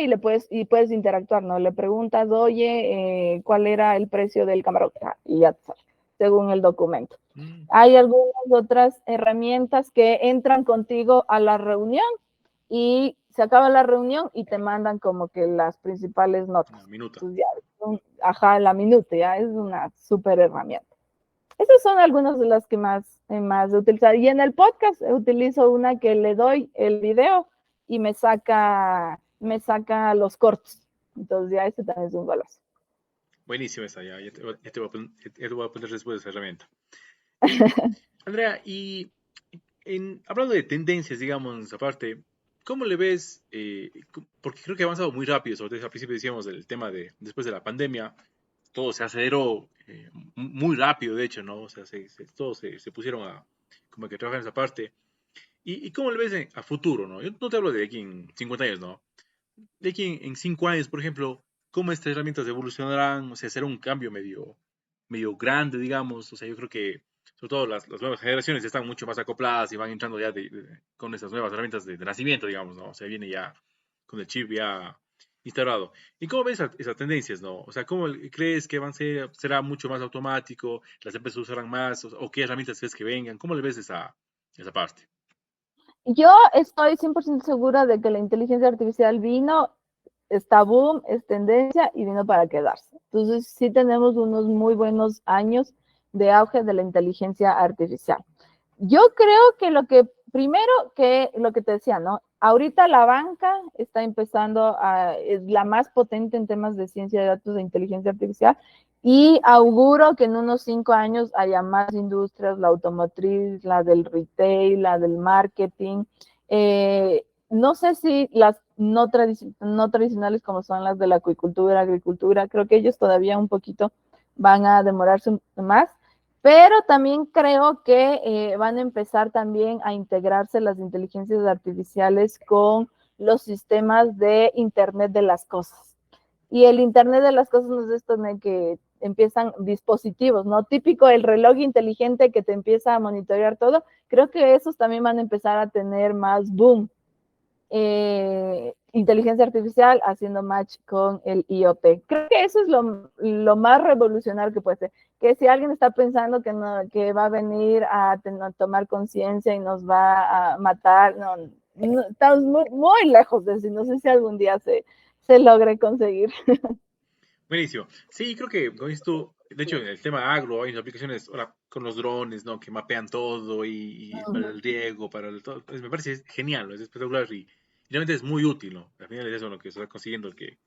y puedes interactuar, ¿no? Le preguntas, oye, ¿cuál era el precio del camarón? Y ya te sale, según el documento. Hay algunas otras herramientas que entran contigo a la reunión y se acaba la reunión y te mandan como que las principales notas. Una minuta. Pues ya, la minuta, ya es una súper herramienta. Esas son algunas de las que más he utilizado. Y en el podcast utilizo una que le doy el video y me saca los cortos. Entonces ya ese también es un golazo. Buenísimo esa, ya te voy a poner después de esa herramienta. Y, Andrea, hablando de tendencias, digamos, aparte, ¿cómo le ves? Porque creo que ha avanzado muy rápido, sobre todo al principio decíamos del tema de, después de la pandemia, todo se aceleró muy rápido, de hecho, ¿no? O sea, todos se pusieron a como que trabajar en esa parte. ¿Y cómo le ves a futuro, no? Yo no te hablo de aquí en 50 años, ¿no? De aquí en 5 años, por ejemplo, ¿cómo estas herramientas evolucionarán? O sea, será un cambio medio grande, digamos. O sea, yo creo que sobre todo las nuevas generaciones están mucho más acopladas y van entrando ya con esas nuevas herramientas de nacimiento, digamos, ¿no? O sea, viene ya con el chip ya instalado. ¿Y cómo ves esas tendencias, no? O sea, ¿cómo crees que será mucho más automático? ¿Las empresas usarán más? ¿O qué herramientas crees que vengan? ¿Cómo le ves esa parte? Yo estoy 100% segura de que la inteligencia artificial vino, está boom, es tendencia y vino para quedarse. Entonces sí tenemos unos muy buenos años de auge de la inteligencia artificial. Yo creo que primero que lo que te decía, ¿no? Ahorita la banca está empezando es la más potente en temas de ciencia de datos e inteligencia artificial y auguro que en unos 5 años haya más industrias, la automotriz, la del retail, la del marketing. No sé si las no tradicionales como son las de la acuicultura, agricultura, creo que ellos todavía un poquito van a demorarse más, pero también creo que van a empezar también a integrarse las inteligencias artificiales con los sistemas de Internet de las cosas. Y el Internet de las cosas no es esto de que empiezan dispositivos, ¿no? Típico el reloj inteligente que te empieza a monitorear todo. Creo que esos también van a empezar a tener más boom. Inteligencia artificial haciendo match con el IoT. Creo que eso es lo más revolucionario que puede ser. Que si alguien está pensando que va a venir a tomar conciencia y nos va a matar, no estamos muy lejos de eso. No sé si algún día se logre conseguir. Buenísimo. Sí, creo que con esto, de hecho, en el tema agro hay aplicaciones ahora con los drones, ¿no? Que mapean todo y para el riego, para el todo. Pues me parece genial, ¿no? Es espectacular y realmente es muy útil, ¿no? Al final es eso lo que se está consiguiendo, que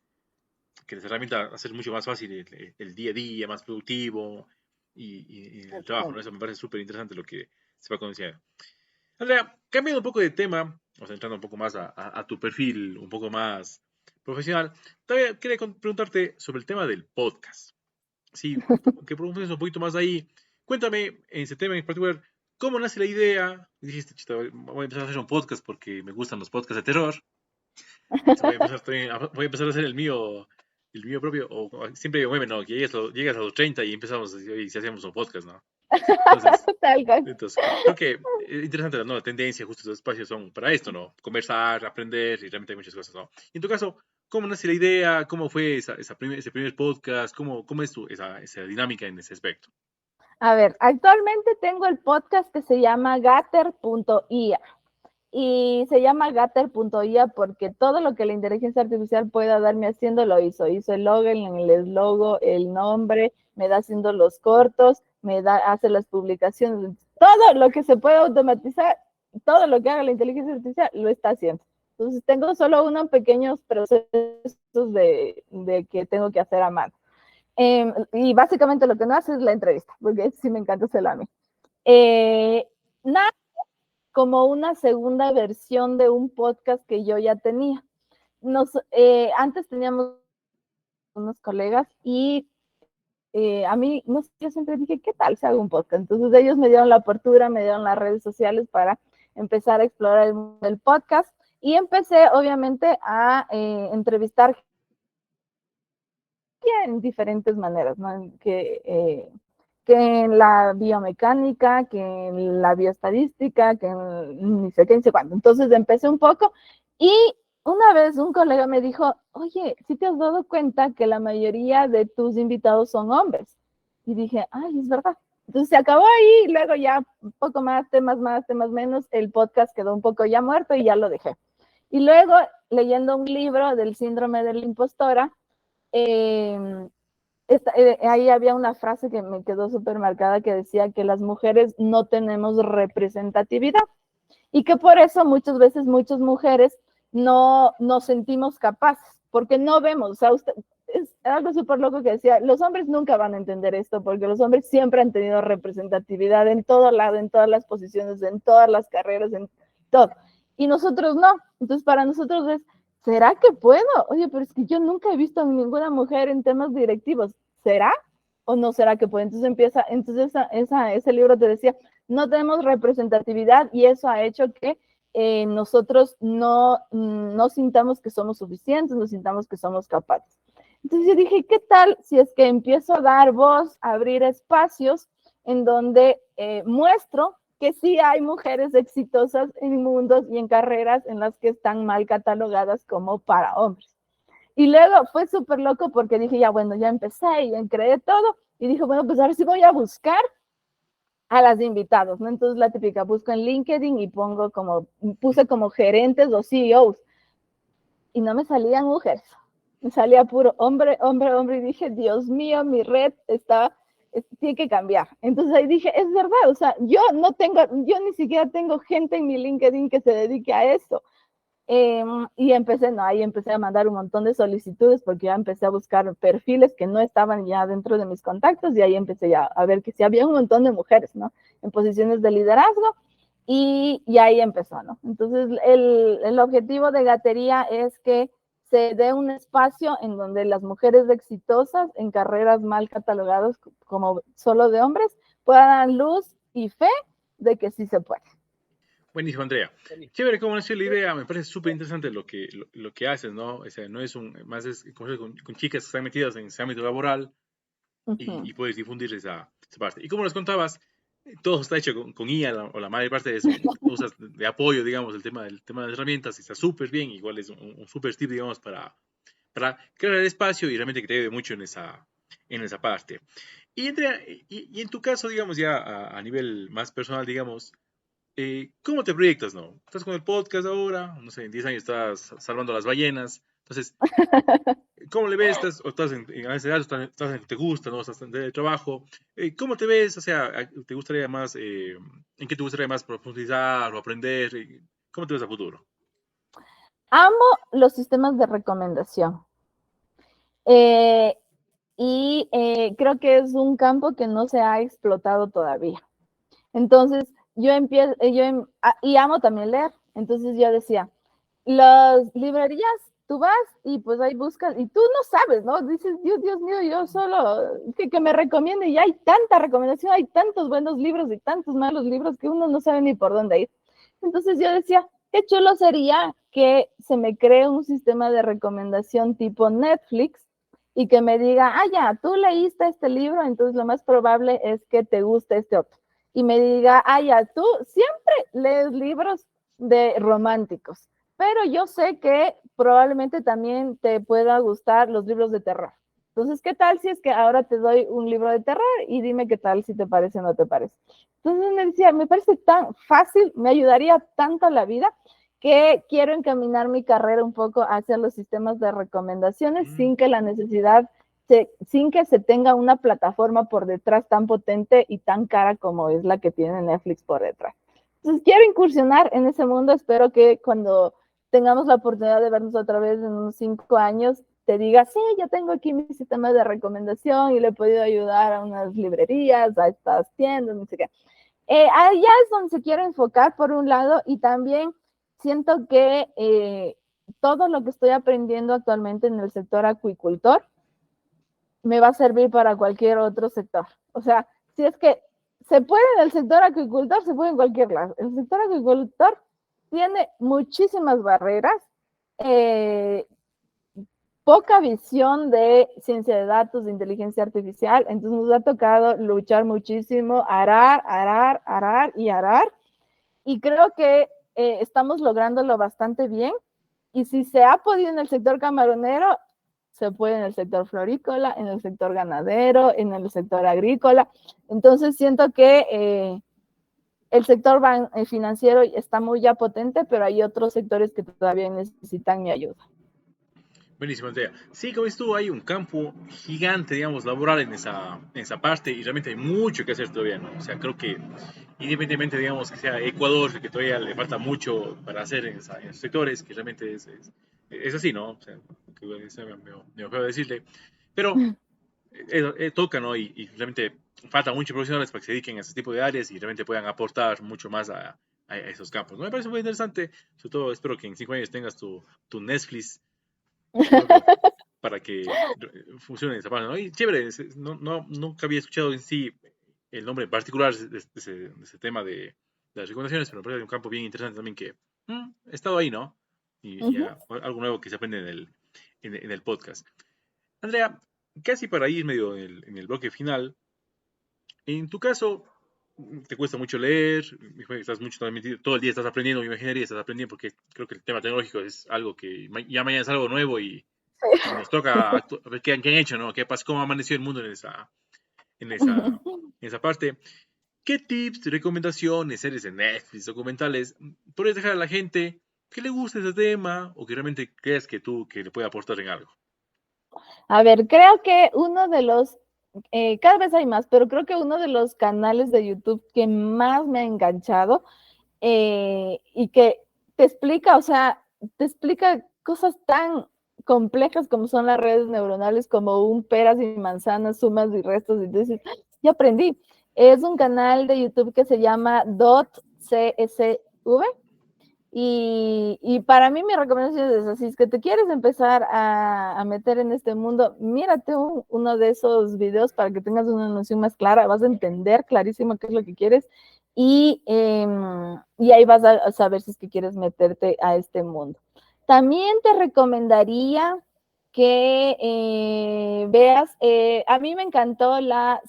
las herramientas hacer mucho más fácil el día a día, más productivo y el trabajo, ¿no? Eso me parece súper interesante lo que se va a conseguir. Andrea, cambiando un poco de tema, o sea, entrando un poco más a tu perfil, un poco más profesional, todavía quería preguntarte sobre el tema del podcast. Sí, que profundices un poquito más ahí. Cuéntame, en ese tema en particular, ¿cómo nace la idea? Dijiste, "Chuta, voy a empezar a hacer un podcast porque me gustan los podcasts de terror. Voy a empezar a hacer el mío propio. O siempre digo, bueno, no, que llegas a los 30 y empezamos y si hacemos un podcast, ¿no? Entonces, Tal cual. creo que es interesante, ¿no? La tendencia, justo estos espacios son para esto, ¿no? Conversar, aprender y realmente hay muchas cosas, ¿no? Y en tu caso, ¿cómo nace la idea? ¿Cómo fue ese primer podcast? ¿Cómo es esa dinámica en ese aspecto? A ver, actualmente tengo el podcast que se llama Gatter.ia. Y se llama Gatter.ia porque todo lo que la inteligencia artificial pueda darme haciendo lo hizo. Hizo el login, el logo, el nombre, me da haciendo los cortos, hace las publicaciones. Todo lo que se pueda automatizar, todo lo que haga la inteligencia artificial lo está haciendo. Entonces tengo solo unos pequeños procesos de que tengo que hacer a mano. Y básicamente lo que no hace es la entrevista, porque sí me encanta hacerla a mí. Nada como una segunda versión de un podcast que yo ya tenía. Antes teníamos unos colegas y a mí, no sé, yo siempre dije, ¿qué tal si hago un podcast? Entonces ellos me dieron la apertura, me dieron las redes sociales para empezar a explorar el podcast y empecé obviamente a entrevistar en diferentes maneras, ¿no? Que en la biomecánica, que en la bioestadística, que en ni sé qué, ni sé cuándo. Entonces empecé un poco y una vez un colega me dijo, oye, ¿sí te has dado cuenta que la mayoría de tus invitados son hombres? Y dije, ay, es verdad. Entonces se acabó ahí, y luego ya un poco más, temas menos, el podcast quedó un poco ya muerto y ya lo dejé. Y luego, leyendo un libro del síndrome de la impostora, ahí había una frase que me quedó súper marcada que decía que las mujeres no tenemos representatividad y que por eso muchas veces muchas mujeres no nos sentimos capaces, porque no vemos, o sea, es algo súper loco que decía, los hombres nunca van a entender esto, porque los hombres siempre han tenido representatividad en todo lado, en todas las posiciones, en todas las carreras, en todo, y nosotros no, entonces para nosotros es, ¿será que puedo? Oye, pero es que yo nunca he visto a ninguna mujer en temas directivos. ¿Será o no será que puede? Entonces ese libro te decía, no tenemos representatividad y eso ha hecho que nosotros no sintamos que somos suficientes, no sintamos que somos capaces. Entonces yo dije, ¿qué tal si es que empiezo a dar voz, a abrir espacios en donde muestro que sí hay mujeres exitosas en mundos y en carreras en las que están mal catalogadas como para hombres? Y luego fue súper loco porque dije, ya bueno, ya empecé y creé todo. Y dije, bueno, pues ahora sí voy a buscar a las invitados, ¿no? Entonces la típica, busco en LinkedIn y puse como gerentes o CEOs. Y no me salían mujeres. Me salía puro hombre, hombre, hombre. Y dije, Dios mío, mi red tiene que cambiar. Entonces ahí dije, es verdad, o sea, yo ni siquiera tengo gente en mi LinkedIn que se dedique a eso. Y ahí empecé a mandar un montón de solicitudes porque ya empecé a buscar perfiles que no estaban ya dentro de mis contactos y ahí empecé ya a ver que sí había un montón de mujeres, ¿no? En posiciones de liderazgo y ahí empezó, ¿no? Entonces el objetivo de Gatería es que se dé un espacio en donde las mujeres exitosas en carreras mal catalogadas como solo de hombres puedan dar luz y fe de que sí se puede. Buenísimo, Andrea. Chévere cómo nació la idea, me parece súper interesante lo que haces, ¿no? O sea, no es más es con chicas que están metidas en ese ámbito laboral y puedes difundir esa parte. Y como nos contabas, todo está hecho con IA, o la mayor parte de eso, usas de apoyo, digamos, el tema de las herramientas, y está súper bien, igual es un súper tip, digamos, para crear el espacio y realmente que te ayude mucho en esa parte. Y en tu caso, digamos, ya a nivel más personal, digamos, ¿cómo te proyectas, no? Estás con el podcast ahora, no sé, en 10 años estás salvando las ballenas. Entonces, ¿cómo le ves? ¿Estás en esa edad? ¿Estás en que te gusta, no? ¿Estás en el trabajo? ¿Cómo te ves? O sea, ¿te gustaría más, en qué te gustaría más profundizar o aprender? ¿Cómo te ves a futuro? Amo los sistemas de recomendación. Creo que es un campo que no se ha explotado todavía. Entonces, y amo también leer. Entonces yo decía, las librerías, tú vas y pues ahí buscas, y tú no sabes, ¿no? Dices, Dios mío, yo solo, que me recomiende, y hay tanta recomendación, hay tantos buenos libros y tantos malos libros que uno no sabe ni por dónde ir. Entonces yo decía, qué chulo sería que se me cree un sistema de recomendación tipo Netflix y que me diga, ya, tú leíste este libro, entonces lo más probable es que te guste este otro. Y me diga, ya, tú siempre lees libros de románticos, pero yo sé que probablemente también te pueda gustar los libros de terror. Entonces, ¿qué tal si es que ahora te doy un libro de terror y dime qué tal, si te parece o no te parece? Entonces me decía, me parece tan fácil, me ayudaría tanto a la vida, que quiero encaminar mi carrera un poco hacia los sistemas de recomendaciones sin que la necesidad, sin que se tenga una plataforma por detrás tan potente y tan cara como es la que tiene Netflix por detrás. Entonces quiero incursionar en ese mundo, espero que cuando tengamos la oportunidad de vernos otra vez en unos 5 años, te diga, sí, ya tengo aquí mi sistema de recomendación y le he podido ayudar a unas librerías, a estas tiendas, no sé qué. Allá es donde se quiere enfocar por un lado, y también siento que todo lo que estoy aprendiendo actualmente en el sector acuicultor me va a servir para cualquier otro sector. O sea, si es que se puede en el sector acuicultor, se puede en cualquier lado. El sector acuicultor tiene muchísimas barreras, poca visión de ciencia de datos, de inteligencia artificial, entonces nos ha tocado luchar muchísimo, arar, y creo que estamos lográndolo bastante bien, y si se ha podido en el sector camaronero, se puede en el sector florícola, en el sector ganadero, en el sector agrícola. Entonces siento que el sector financiero está muy ya potente, pero hay otros sectores que todavía necesitan mi ayuda. Buenísimo, Andrea. Sí, como dices tú, hay un campo gigante, digamos, laboral en esa parte y realmente hay mucho que hacer todavía, ¿no? O sea, creo que independientemente, digamos, que sea Ecuador, que todavía le falta mucho para hacer en esos sectores, que realmente es así, ¿no? O sea, que es medio feo decirle, pero toca, ¿no? Y realmente falta muchos profesionales para que se dediquen a ese tipo de áreas y realmente puedan aportar mucho más a esos campos, ¿no? Me parece muy interesante, sobre todo espero que en 5 años tengas tu Netflix propio para que funcione esa parte, ¿no? Y chévere, nunca había escuchado en sí el nombre particular de ese tema de las recomendaciones, pero me parece un campo bien interesante también que he estado ahí, ¿no? Y algo nuevo que se aprende en el podcast. Andrea, casi para ir medio en el bloque final, en tu caso, te cuesta mucho leer, estás mucho todo el día estás aprendiendo, me imaginaría, estás aprendiendo porque creo que el tema tecnológico es algo que ya mañana es algo nuevo y nos toca ver qué han hecho, ¿no? ¿Qué pasa? ¿Cómo amaneció el mundo en esa parte? ¿Qué tips, recomendaciones, series de Netflix, documentales, podrías dejar a la gente que le guste ese tema o que realmente creas que le puede aportar en algo? A ver, creo que uno de los, cada vez hay más, pero creo que uno de los canales de YouTube que más me ha enganchado y que te explica, o sea, te explica cosas tan complejas como son las redes neuronales, como un peras y manzanas, sumas y restos, y dices, ya aprendí. Es un canal de YouTube que se llama .csv, y para mí mi recomendación es esa: si es que te quieres empezar a meter en este mundo, mírate uno de esos videos para que tengas una noción más clara, vas a entender clarísimo qué es lo que quieres, y ahí vas a saber si es que quieres meterte a este mundo. También te recomendaría que veas, a mí me encantó la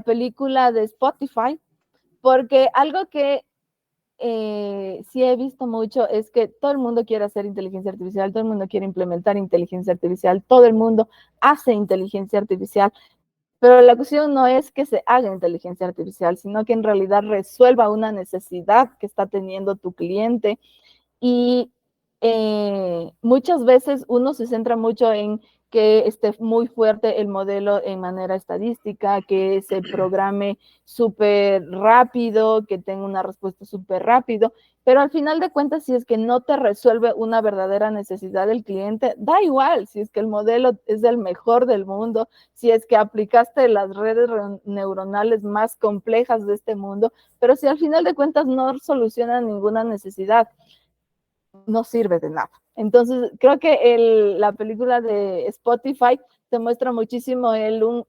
película de Spotify, porque algo que sí he visto mucho es que todo el mundo quiere hacer inteligencia artificial, todo el mundo quiere implementar inteligencia artificial, todo el mundo hace inteligencia artificial, pero la cuestión no es que se haga inteligencia artificial, sino que en realidad resuelva una necesidad que está teniendo tu cliente. Y muchas veces uno se centra mucho en que esté muy fuerte el modelo en manera estadística, que se programe súper rápido, que tenga una respuesta súper rápido, pero al final de cuentas, si es que no te resuelve una verdadera necesidad del cliente, da igual si es que el modelo es el mejor del mundo, si es que aplicaste las redes neuronales más complejas de este mundo, pero si al final de cuentas no soluciona ninguna necesidad, no sirve de nada. Entonces, creo que la película de Spotify te muestra muchísimo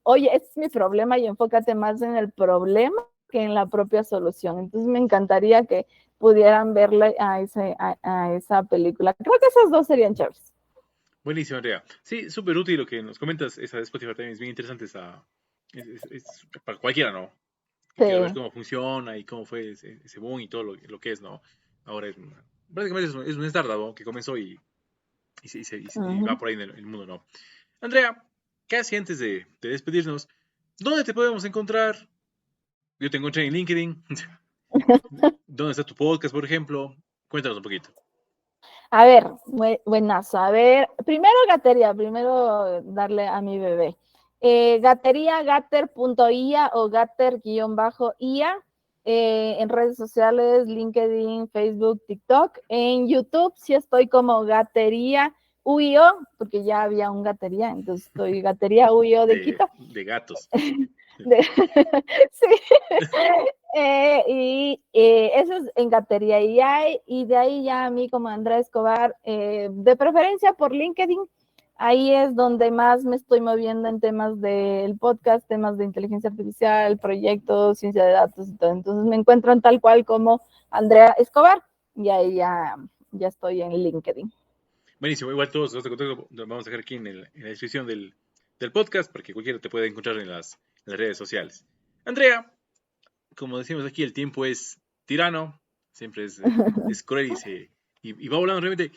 oye, este es mi problema, y enfócate más en el problema que en la propia solución. Entonces, me encantaría que pudieran verle a esa película. Creo que esos dos serían chéveres. Buenísimo, Andrea. Sí, súper útil lo que nos comentas. Esa de Spotify también es bien interesante. Es para cualquiera, ¿no? Que quiera ver Sí. cómo funciona y cómo fue ese boom y todo lo que es, ¿no? Ahora prácticamente es un startup, ¿no? Que comenzó y va Ujú. por ahí en el mundo, ¿no? Andrea, casi antes de despedirnos, ¿dónde te podemos encontrar? Yo te encontré en LinkedIn. ¿Dónde está tu podcast, por ejemplo? Cuéntanos un poquito. A ver, buenazo. A ver, primero Gatería, primero darle a mi bebé. Gatería, gater.ia o gater-ia. En redes sociales, LinkedIn, Facebook, TikTok. En YouTube sí estoy como Gatería UIO, porque ya había un Gatería, entonces estoy Gatería UIO de Quito. De gatos. Sí. Eso es en Gatería AI, y de ahí ya a mí como Andrea Escobar, de preferencia por LinkedIn. Ahí es donde más me estoy moviendo en temas del podcast, temas de inteligencia artificial, proyectos, ciencia de datos y todo. Entonces me encuentran tal cual como Andrea Escobar, y ahí ya estoy en LinkedIn. Buenísimo, igual todos los contactos los vamos a dejar aquí en la descripción del podcast para que cualquiera te pueda encontrar en las redes sociales. Andrea, como decimos aquí, el tiempo es tirano, siempre es cruel y va volando realmente.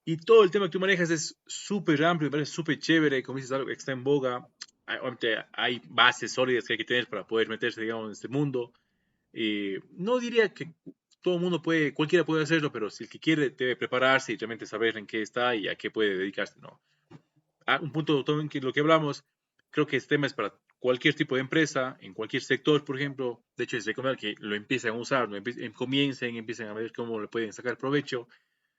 Y todo el tema que tú manejas es súper amplio, me parece súper chévere, como dices, algo que está en boga. Obviamente hay bases sólidas que hay que tener para poder meterse, digamos, en este mundo. No diría que todo el mundo cualquiera puede hacerlo, pero si el que quiere debe prepararse y realmente saber en qué está y a qué puede dedicarse, ¿no? Un punto también que lo que hablamos, creo que este tema es para cualquier tipo de empresa, en cualquier sector, por ejemplo. De hecho, es recomendable que lo empiecen a usar, empiecen a ver cómo le pueden sacar provecho.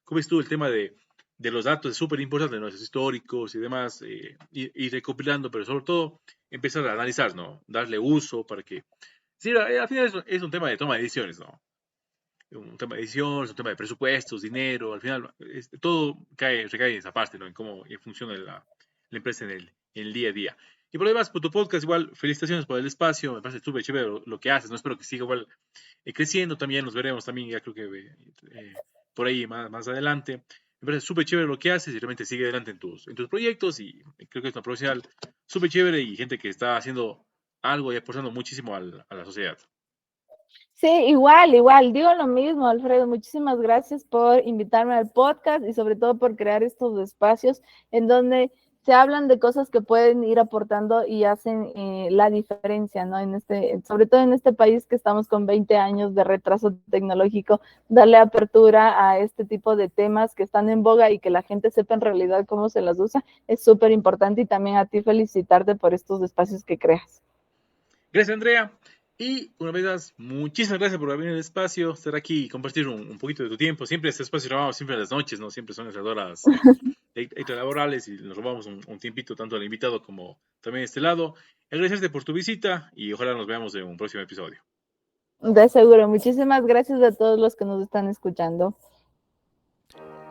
¿Cómo ves tú el tema de los datos? Es súper importante, ¿no? Esos históricos y demás, ir recopilando, pero sobre todo empezar a analizar, ¿no? Darle uso para que... Sí, al final es un tema de toma de decisiones, ¿no? Un tema de edición, un tema de presupuestos, dinero, al final todo recae en esa parte, ¿no? En cómo funciona la empresa en el día a día. Y por lo demás, por tu podcast, igual, felicitaciones por el espacio, me parece súper chévere lo que haces, ¿no? Espero que siga igual creciendo también, nos veremos también, ya creo que por ahí más adelante. Me parece súper chévere lo que haces y realmente sigue adelante en tus proyectos y creo que es una profesional súper chévere y gente que está haciendo algo y aportando muchísimo a la sociedad. Sí, igual, digo lo mismo, Alfredo, muchísimas gracias por invitarme al podcast y sobre todo por crear estos espacios en donde se hablan de cosas que pueden ir aportando y hacen la diferencia, ¿no? Sobre todo en este país que estamos con 20 años de retraso tecnológico, darle apertura a este tipo de temas que están en boga y que la gente sepa en realidad cómo se las usa, es súper importante, y también a ti felicitarte por estos espacios que creas. Gracias, Andrea. Y una vez más, muchísimas gracias por venir al espacio, estar aquí y compartir un poquito de tu tiempo. Siempre este espacio grabamos siempre a las noches, ¿no? Siempre son las horas laborales y nos robamos un tiempito tanto al invitado como también de este lado. Agradecerte por tu visita y ojalá nos veamos en un próximo episodio. De seguro, muchísimas gracias a todos los que nos están escuchando.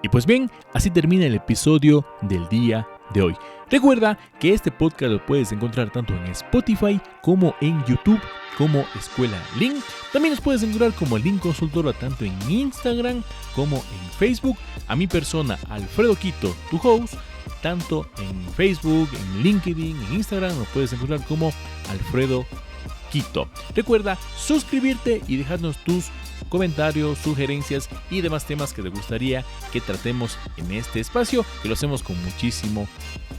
Y pues bien, así termina el episodio del día de hoy. Recuerda que este podcast lo puedes encontrar tanto en Spotify como en YouTube como Escuela Link. También nos puedes encontrar como Link Consultora tanto en Instagram como en Facebook. A mi persona, Alfredo Quito, tu host, tanto en Facebook, en LinkedIn, en Instagram, nos puedes encontrar como Alfredo Quito. Recuerda suscribirte y dejarnos tus comentarios, sugerencias y demás temas que te gustaría que tratemos en este espacio, que lo hacemos con muchísimo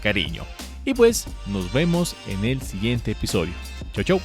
cariño. Y pues nos vemos en el siguiente episodio. Chau, chau.